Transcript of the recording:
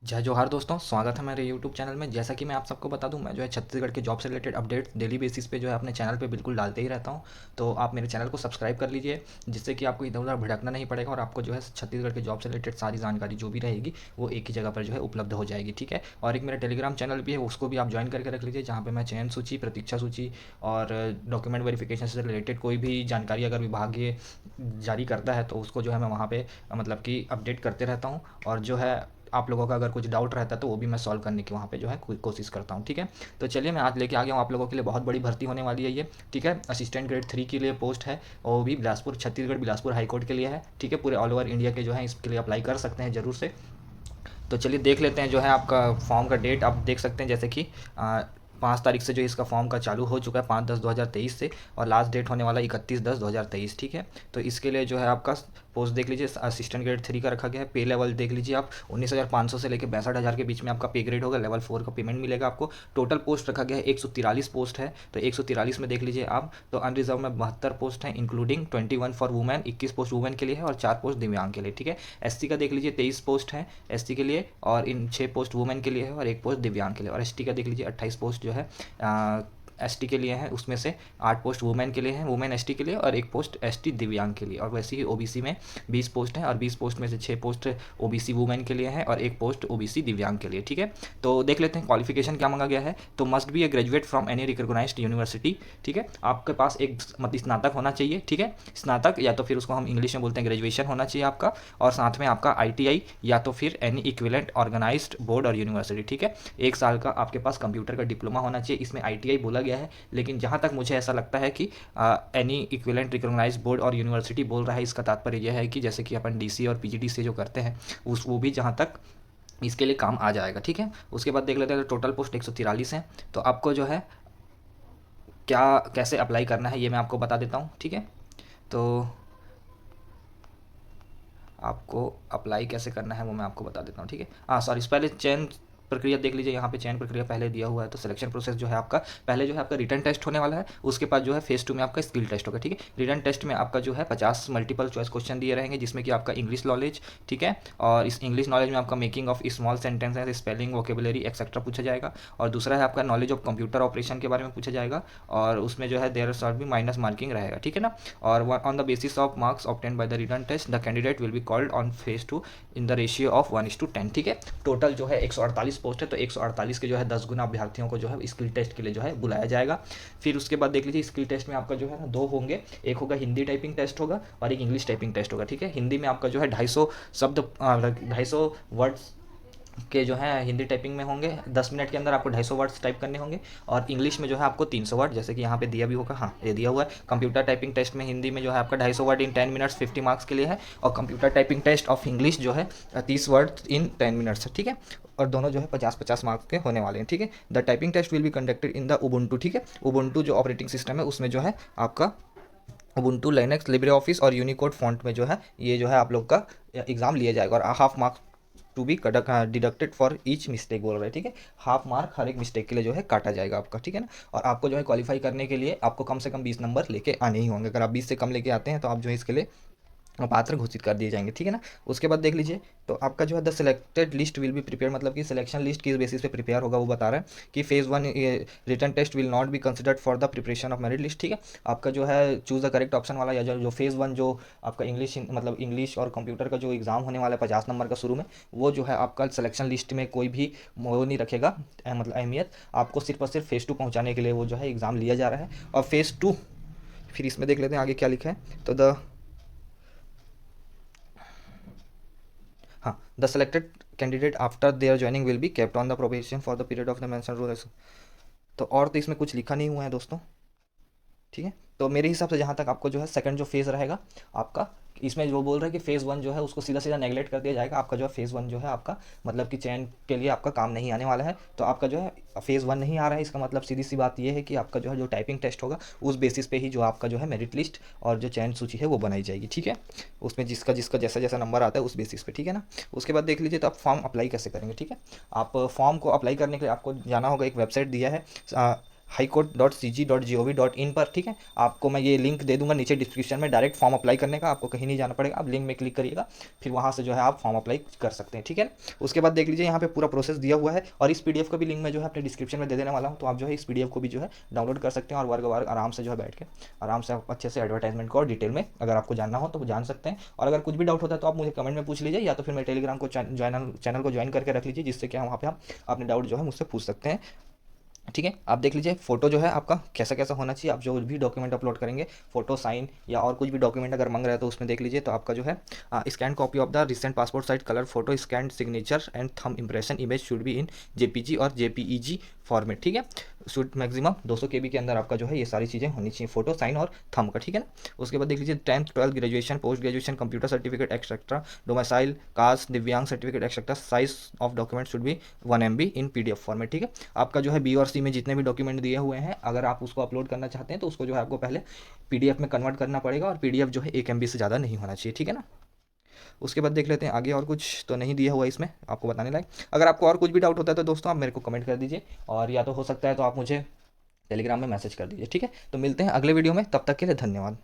जय जोहार दोस्तों, स्वागत है मेरे यूट्यूब चैनल में। जैसा कि मैं आप सबको बता दूं, मैं जो है छत्तीसगढ़ के जॉब से रिलेटेड अपडेट डेली बेसिस पे जो है अपने चैनल पे बिल्कुल डालते ही रहता हूं। तो आप मेरे चैनल को सब्सक्राइब कर लीजिए, जिससे कि आपको इधर उधर भटकना नहीं पड़ेगा और आपको जो है छत्तीसगढ़ के जॉब से रिलेटेड सारी जानकारी जो भी रहेगी वो एक ही जगह पर जो है उपलब्ध हो जाएगी। ठीक है। और एक मेरा टेलीग्राम चैनल भी है, उसको भी आप ज्वाइन करके रख लीजिए, जहाँ पर मैं चयन सूची, प्रतीक्षा सूची और डॉक्यूमेंट वेरिफिकेशन से रिलेटेड कोई भी जानकारी अगर विभागीय जारी करता है तो उसको जो है मैं वहाँ पे मतलब कि अपडेट करते रहता हूँ। और जो है आप लोगों का अगर कुछ डाउट रहता है तो वो भी मैं सॉल्व करने की वहाँ पे जो है कोशिश करता हूँ। ठीक है। तो चलिए मैं आज लेके आ गया हूँ आप लोगों के लिए, बहुत बड़ी भर्ती होने वाली है ये। ठीक है। असिस्टेंट ग्रेड 3 के लिए पोस्ट है और वो भी बिलासपुर, छत्तीसगढ़ बिलासपुर हाईकोर्ट के लिए है। ठीक है। पूरे ऑल ओवर इंडिया के जो है इसके लिए अप्लाई कर सकते हैं ज़रूर से। तो चलिए देख लेते हैं जो है आपका फॉर्म का डेट आप देख सकते हैं, जैसे कि 5 तारीख से जो इसका फॉर्म का चालू हो चुका है, 5/10/2023 से। और लास्ट डेट होने वाला 31/10/2023। ठीक है। तो इसके लिए जो है आपका पोस्ट देख लीजिए, असिस्टेंट ग्रेड 3 का रखा गया है। पे लेवल देख लीजिए आप, 19,500 से लेकर 62,000 के बीच में आपका पे ग्रेड होगा। लेवल 4 का पेमेंट मिलेगा आपको। टोटल पोस्ट रखा गया है 143 पोस्ट है। तो 143 में देख लीजिए आप, तो अनरिजर्व में 72 पोस्ट हैं, including 21 for women, 21 post women के लिए है और 4 पोस्ट दिव्यांग के लिए। ठीक है। एससी का देख लीजिए 23 पोस्ट है एससी के लिए, और इन 6 पोस्ट वुमेन के लिए है और 1 पोस्ट दिव्यांग के लिए। और एसटी का देख लीजिए 28 पोस्ट जो है एसटी के लिए है, उसमें से 8 पोस्ट वुमेन के लिए हैं, वुमेन एसटी के लिए, और 1 पोस्ट एसटी दिव्यांग के लिए। और वैसे ही ओबीसी में 20 पोस्ट हैं और 20 पोस्ट में से 6 पोस्ट ओबीसी वुमेन के लिए हैं और 1 पोस्ट ओबीसी दिव्यांग के लिए। ठीक है। तो देख लेते हैं क्वालिफिकेशन क्या मांगा गया है। तो must be a graduate from any recognised university. ठीक है। आपके पास एक मतलब स्नातक होना चाहिए। ठीक है। स्नातक, या तो फिर उसको हम इंग्लिश में बोलते हैं ग्रेजुएशन होना चाहिए आपका, और साथ में आपका आईटीआई या तो फिर एनी इक्विवेलेंट ऑर्गेनाइज्ड बोर्ड और यूनिवर्सिटी। ठीक है। 1 साल का आपके पास कंप्यूटर का डिप्लोमा होना चाहिए। इसमें आईटीआई बोला गया है, लेकिन जहाँ तक मुझे ऐसा लगता है कि एनी इक्विवेलेंट रिकॉग्नाइज्ड बोर्ड और यूनिवर्सिटी बोल रहा है, इसका तात्पर्य यह है कि जैसे कि अपन डीसी और पीजीडी से जो करते हैं उस वो भी जहाँ तक इसके लिए काम आ जाएगा। ठीक है। उसके बाद देख लेते हैं, तो टोटल पोस्ट 143 हैं। तो आपको जो है क्या कैसे अप्लाई करना है ये मैं आपको बता देता हूँ। ठीक है। तो आपको अप्लाई कैसे करना है वो मैं आपको बता देता हूँ। ठीक है। हाँ सॉरी, इस पहले चयन प्रक्रिया देख लीजिए, यहाँ पे चयन प्रक्रिया पहले दिया हुआ है। तो सिलेक्शन प्रोसेस जो है आपका, पहले जो है आपका रिटर्न टेस्ट होने वाला है, उसके बाद जो है फेज 2 में आपका स्किल टेस्ट होगा। ठीक है। रिटर्न टेस्ट में आपका जो है 50 मल्टीपल चॉइस क्वेश्चन दिए रहेंगे, जिसमें कि आपका इंग्लिश नॉलेज, ठीक है, और इस इंग्लिश नॉलेज में आपका making of small sentences, spelling, vocabulary etcetera पूछा जाएगा। और दूसरा है आपका नॉलेज ऑफ कंप्यूटर ऑपरेशन के बारे में पूछा जाएगा, और उसमें जो है देयर शॉर्ट भी माइनस मार्किंग रहेगा। ठीक है ना। और on the basis of marks obtain by the written test the candidate will be called on phase 2 in the ratio of 1:10। ठीक है। टोटल जो है 148 पोस्ट है, तो 148 के जो है 10 गुना अभ्यर्थियों को जो है स्किल टेस्ट के लिए जो है बुलाया जाएगा। फिर उसके बाद देख लीजिए, स्किल टेस्ट में आपका जो है ना 2 होंगे, एक होगा हिंदी टाइपिंग टेस्ट होगा और एक इंग्लिश टाइपिंग टेस्ट होगा। ठीक है। हिंदी में आपका जो है 250 शब्द, 250 वर्ड्स के जो है हिंदी टाइपिंग में होंगे। 10 मिनट के अंदर आपको 250 वर्ड्स टाइप करने होंगे। और इंग्लिश में जो है आपको 300 वर्ड, जैसे कि यहाँ पे दिया भी होगा, हाँ ये दिया हुआ है। कंप्यूटर टाइपिंग टेस्ट में हिंदी में जो है आपका 250 वर्ड इन 10 मिनट्स 50 मार्क्स के लिए है, और computer typing test of English जो है 30 वर्ड इन 10 मिनट्स है। ठीक है। और दोनों जो है 50-50 मार्क्स के होने वाले हैं। ठीक है। The typing test will be conducted in the Ubuntu. ठीक है। उबुंटू जो ऑपरेटिंग सिस्टम है उसमें जो है आपका उबुंटू लिनक्स लिब्रे ऑफिस और यूनिकोड फॉन्ट में जो है ये जो है आप लोग का एग्जाम लिया जाएगा। और half marks to be deducted for each mistake बोल रहे हैं। ठीक है। हाफ मार्क हर एक मिस्टेक के लिए जो है काटा जाएगा आपका। ठीक है ना। और आपको जो है क्वालिफाई करने के लिए आपको कम से कम 20 नंबर लेके आने ही होंगे। अगर आप 20 से कम लेके आते हैं तो आप जो है इसके लिए पात्र घोषित कर दिए जाएंगे। ठीक है ना। उसके बाद देख लीजिए, तो आपका जो है the selected list will be prepare, मतलब कि सिलेक्शन लिस्ट किस बेसिस पे प्रिपेयर होगा वो बता रहा है कि phase 1 written test will not be considered for the preparation of merit list. ठीक है। आपका जो है चूज द करेक्ट ऑप्शन वाला, या जो फेज 1 जो आपका इंग्लिश मतलब इंग्लिश और कंप्यूटर का जो एग्जाम होने वाला है 50 नंबर का शुरू में, वो जो है आपका सिलेक्शन लिस्ट में कोई भी वो नहीं रखेगा मतलब अहमियत। आपको सिर्फ और सिर्फ फेज 2 पहुँचाने के लिए वो जो है एग्ज़ाम लिया जा रहा है। और फेज 2 फिर इसमें देख लेते हैं आगे क्या लिखा है। तो हाँ, the selected candidate after their joining will be kept on the probation for the period of the mention rules. तो और तो इसमें कुछ लिखा नहीं हुआ है दोस्तों। ठीक है। तो मेरे हिसाब से जहाँ तक आपको जो है सेकंड जो फेज़ रहेगा आपका, इसमें जो बोल रहे हैं कि फेज़ 1 जो है उसको सीधा सीधा नेगलेक्ट कर दिया जाएगा। आपका जो है फेज़ 1 जो है आपका मतलब कि चयन के लिए आपका काम नहीं आने वाला है। तो आपका जो है फेज़ 1 नहीं आ रहा है, इसका मतलब सीधी सी बात ये है कि आपका जो है जो टाइपिंग टेस्ट होगा उस बेसिस पे ही जो आपका जो है मेरिट लिस्ट और जो चयन सूची है वो बनाई जाएगी। ठीक है। उसमें जिसका जिसका जैसा जैसा नंबर आता है उस बेसिस पे। ठीक है ना। उसके बाद देख लीजिए, तो आप फॉर्म अप्लाई कैसे करेंगे। ठीक है। आप फॉर्म को अप्लाई करने के लिए आपको जाना होगा, एक वेबसाइट दिया है highcourt.cg.gov.in पर, ठीक है। आपको मैं ये लिंक दे दूंगा नीचे डिस्क्रिप्शन में, डायरेक्ट फॉर्म अप्लाई करने का, आपको कहीं नहीं जाना पड़ेगा, आप लिंक में क्लिक करिएगा, फिर वहाँ से जो है आप फॉर्म अप्लाई कर सकते हैं, ठीक है। उसके बाद देख लीजिए यहाँ पे पूरा प्रोसेस दिया हुआ है, और इस पीडीएफ का भी लिंक मैं जो है अपने डिस्क्रिप्शन में दे देने वाला हूँ, तो आप जो है इस पीडीएफ को भी जो है डाउनलोड कर सकते हैं, और वर्ग वर्ग आराम से जो है बैठ के आराम से आप अच्छे से एडवर्टाइजमेंट को और डिटेल में अगर आपको जानना हो तो जान सकते हैं। और अगर कुछ भी डाउट होता है तो आप मुझे कमेंट में पूछ लीजिए, या तो फिर मेरे टेलीग्राम को चैनल को ज्वाइन करके रख लीजिए, जिससे कि वहाँ पे आप अपने डाउट जो है मुझसे पूछ सकते हैं, ठीक है। आप देख लीजिए फोटो जो है आपका कैसा कैसा होना चाहिए, आप जो भी डॉक्यूमेंट अपलोड करेंगे, फोटो, साइन या और कुछ भी डॉक्यूमेंट अगर मांग रहे हैं तो उसमें देख लीजिए, तो आपका जो है scan copy of the recent passport size colour photo, scan signature and thumb impression image should be in JPG और जेपीईजी फॉर्मेट, ठीक है। शुड मैक्सिमम 200 KB के अंदर आपका जो है ये सारी चीज़ें होनी चाहिए, फोटो, साइन और थंब का, ठीक है ना। उसके बाद देख लीजिए 10th 12th graduation, post graduation, computer certificate etcetera, domicile, caste, दिव्यांग certificate etcetera, size of document should be 1 MB in PDF format, ठीक है। आपका जो है बी और सी में जितने भी डॉक्यूमेंट दिए हुए हैं, अगर आप उसको अपलोड करना चाहते हैं तो उसको जो है आपको पहले PDF में कन्वर्ट करना पड़ेगा, और PDF जो है 1 MB से ज़्यादा नहीं होना चाहिए, ठीक है ना। उसके बाद देख लेते हैं आगे, और कुछ तो नहीं दिया हुआ इसमें आपको बताने लायक। अगर आपको और कुछ भी डाउट होता है तो दोस्तों आप मेरे को कमेंट कर दीजिए, और या तो हो सकता है तो आप मुझे टेलीग्राम में मैसेज कर दीजिए, ठीक है। तो मिलते हैं अगले वीडियो में, तब तक के लिए धन्यवाद।